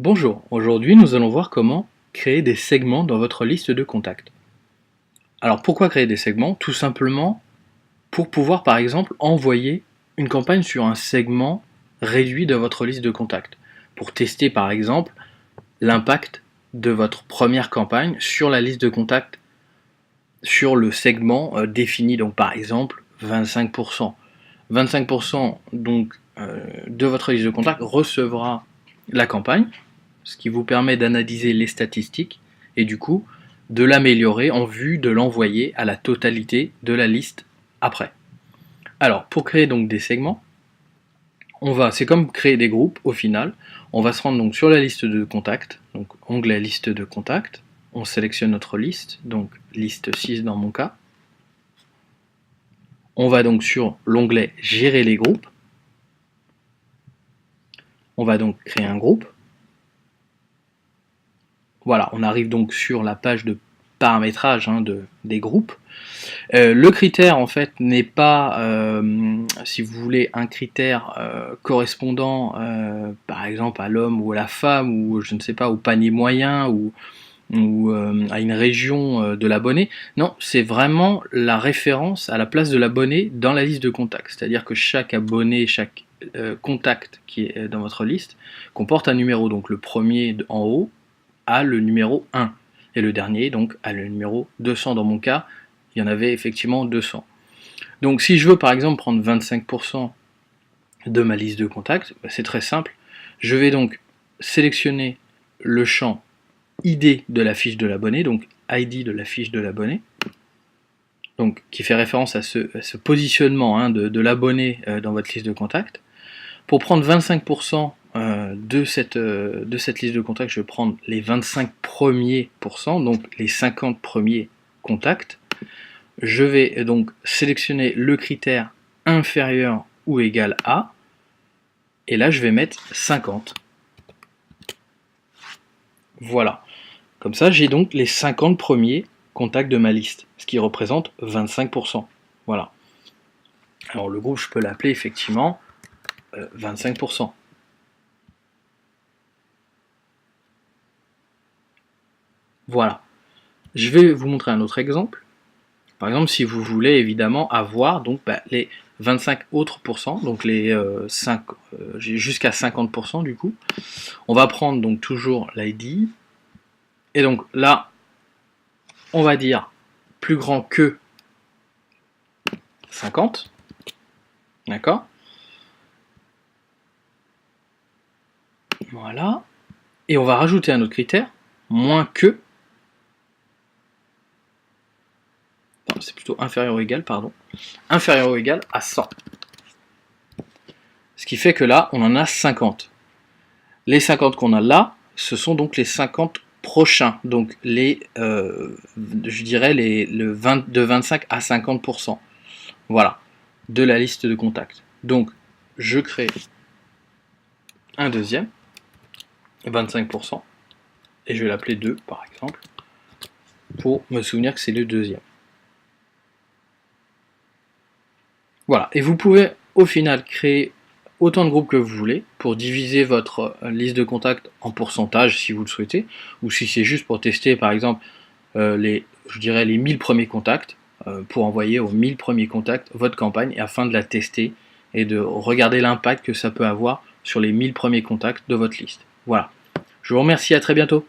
Bonjour, aujourd'hui nous allons voir comment créer des segments dans votre liste de contacts. Alors pourquoi créer des segments? Tout simplement pour pouvoir par exemple envoyer une campagne sur un segment réduit de votre liste de contacts. Pour tester par exemple l'impact de votre première campagne sur la liste de contacts, sur le segment défini, donc par exemple 25%. 25% donc de votre liste de contacts recevra la campagne, ce qui vous permet d'analyser les statistiques et du coup de l'améliorer en vue de l'envoyer à la totalité de la liste après. Alors pour créer donc des segments, c'est comme créer des groupes au final. On va se rendre donc sur la liste de contacts, donc onglet liste de contacts, on sélectionne notre liste, donc liste 6 dans mon cas. On va donc sur l'onglet gérer les groupes. On va donc créer un groupe. Voilà, on arrive donc sur la page de paramétrage des groupes. Le critère en fait n'est pas, si vous voulez, un critère correspondant par exemple à l'homme ou à la femme ou je ne sais pas, au panier moyen ou à une région de l'abonné. Non, c'est vraiment la référence à la place de l'abonné dans la liste de contacts. C'est-à-dire que chaque abonné, chaque contact qui est dans votre liste comporte un numéro. Donc le premier en haut a le numéro 1 et le dernier donc a le numéro 200. Dans mon cas, il y en avait effectivement 200. Donc si je veux par exemple prendre 25% de ma liste de contacts, c'est très simple. Je vais donc sélectionner le champ ID de la fiche de l'abonné, donc ID de la fiche de l'abonné, donc qui fait référence à ce positionnement de l'abonné dans votre liste de contacts. Pour prendre 25% de cette liste de contacts, je vais prendre les 25 premiers pourcents, donc les 50 premiers contacts. Je vais donc sélectionner le critère inférieur ou égal à, et là je vais mettre 50. Voilà. Comme ça, j'ai donc les 50 premiers contacts de ma liste, ce qui représente 25%. Voilà. Alors le groupe, je peux l'appeler effectivement 25%. Voilà. Je vais vous montrer un autre exemple. Par exemple, si vous voulez évidemment avoir donc les 25 autres pourcents, donc les jusqu'à 50% du coup, on va prendre donc toujours l'ID, et donc là, on va dire plus grand que 50, d'accord? Voilà. Et on va rajouter un autre critère, moins que, c'est plutôt inférieur ou égal, pardon, inférieur ou égal à 100. Ce qui fait que là, on en a 50. Les 50 qu'on a là, ce sont donc les 50 prochains, donc je dirais de 25 à 50%. Voilà, de la liste de contacts. Donc, je crée un deuxième, 25%, et je vais l'appeler 2 par exemple, pour me souvenir que c'est le deuxième. Voilà, et vous pouvez au final créer autant de groupes que vous voulez pour diviser votre liste de contacts en pourcentage si vous le souhaitez, ou si c'est juste pour tester par exemple les 1000 premiers contacts, pour envoyer aux 1000 premiers contacts votre campagne afin de la tester et de regarder l'impact que ça peut avoir sur les 1000 premiers contacts de votre liste. Voilà, je vous remercie, à très bientôt.